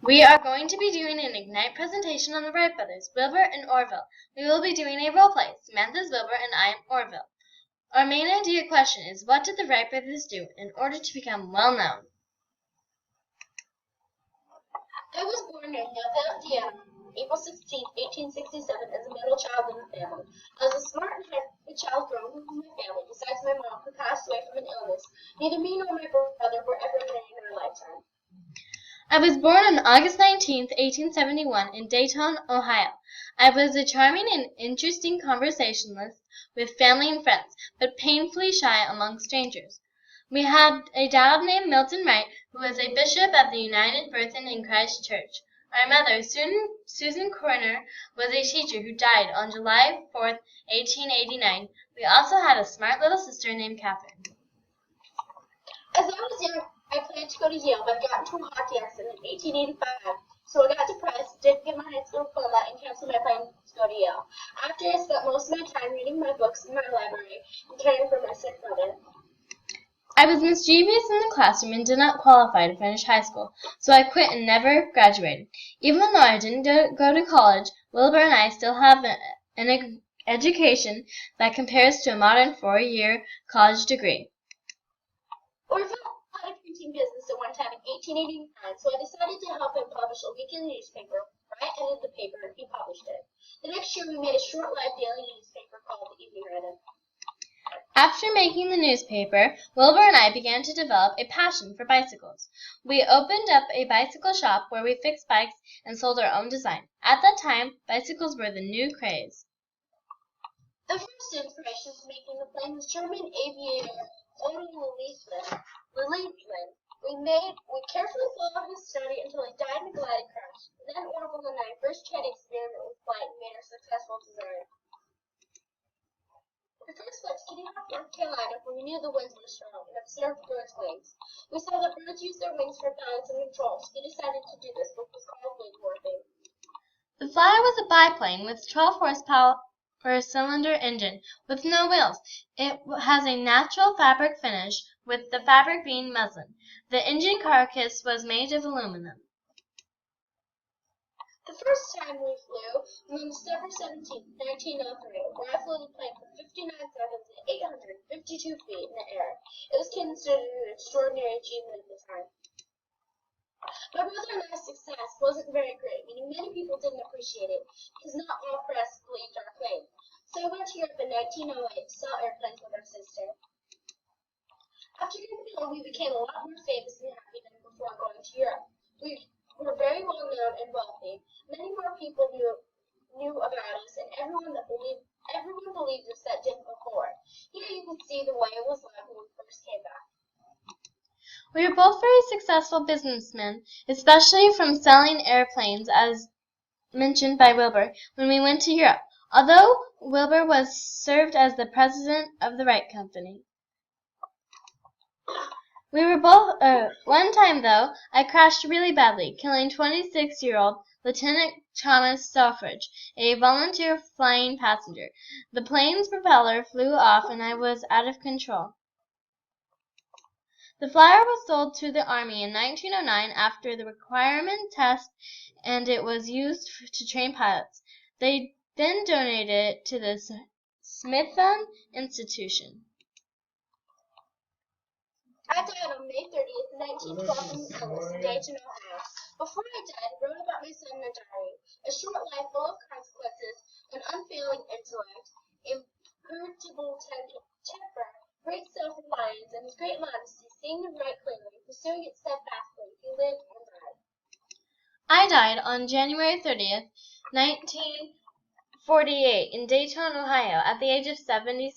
We are going to be doing an Ignite presentation on the Wright brothers, Wilbur and Orville. We will be doing a role play. Samantha is Wilbur and I am Orville. Our main idea question is, what did the Wright brothers do in order to become well known? I was born in Millville, Indiana, April 16, 1867, as a middle child in the family. I was a smart and happy child growing up in my family, besides my mom, who passed away from an illness. Neither me nor my brother were ever married in our lifetime. I was born on August 19, 1871, in Dayton, Ohio. I was a charming and interesting conversationalist with family and friends, but painfully shy among strangers. We had a dad named Milton Wright, who was a bishop of the United Brethren in Christ Church. Our mother, Susan Corner, was a teacher who died on July 4, 1889. We also had a smart little sister named Catherine. As I was young, I planned to go to Yale, but got into a hockey accident in 1885, so I got depressed, didn't get my high school diploma, and canceled my plan to go to Yale. After I spent most of my time reading my books in my library and caring for my sick brother. I was mischievous in the classroom and did not qualify to finish high school, so I quit and never graduated. Even though I didn't go to college, Wilbur and I still have an education that compares to a modern 4-year college degree. Orville had a printing business at one time in 1889, so I decided to help him publish a weekly newspaper. I edited the paper and he published it. The next year we made a short-lived daily newspaper called the Evening Reddit. After making the newspaper, Wilbur and I began to develop a passion for bicycles. We opened up a bicycle shop where we fixed bikes and sold our own design. At that time, bicycles were the new craze. The first inspiration for making the plane was German aviator Otto Lilienfeld. We carefully followed his study until he died in a gliding crash. Then Orville and I first tried to experiment with flight and made a successful design. We first flew to North Carolina, where we knew the winds were strong, and observed birds' wings. We saw that birds use their wings for balance and control, so we decided to do this, which was called wing warping. The Flyer was a biplane with 12 horsepower cylinder engine with no wheels. It has a natural fabric finish, with the fabric being muslin. The engine carcass was made of aluminum. The first time we flew was on December 17, 1903, where I flew the plane for 59 seconds at 852 feet in the air. It was considered an extraordinary achievement at the time. My brother and I's success wasn't very great, meaning many people didn't appreciate it, because not all press believed our claim. So I went to Europe in 1908 to sell airplanes with our sister. After coming home, we became a lot more famous and happy than before going to Europe. We were very well known and wealthy. Many more people knew about us, and everyone believed us that didn't before. Here you can see the way it was like when we first came back. We were both very successful businessmen, especially from selling airplanes, as mentioned by Wilbur, when we went to Europe, although Wilbur served as the president of the Wright Company. We were both, one time though, I crashed really badly, killing 26-year-old Lieutenant Thomas Selfridge, a volunteer flying passenger. The plane's propeller flew off and I was out of control. The Flyer was sold to the Army in 1909 after the requirement test, and it was used to train pilots. They then donated it to the Smithsonian Institution. I died on May 30th, 1912 in Dayton, Ohio. Before I died, I wrote about my son in a diary. A short life full of consequences, an unfailing intellect, imperturbable temper, great self-reliance, and his great modesty, seeing the right clearly, pursuing it steadfastly, he lived and died. I died on January 30th, 1948, in Dayton, Ohio, at the age of 76.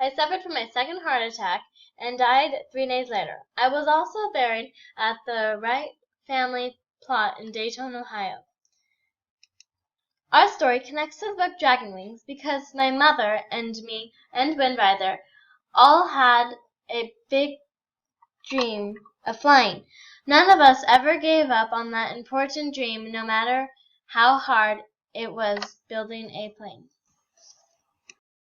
I suffered from my second heart attack and died 3 days later. I was also buried at the Wright family plot in Dayton, Ohio. Our story connects to the book Dragon Wings because my mother and me and Wind Rider all had a big dream of flying. None of us ever gave up on that important dream, no matter how hard it was building a plane.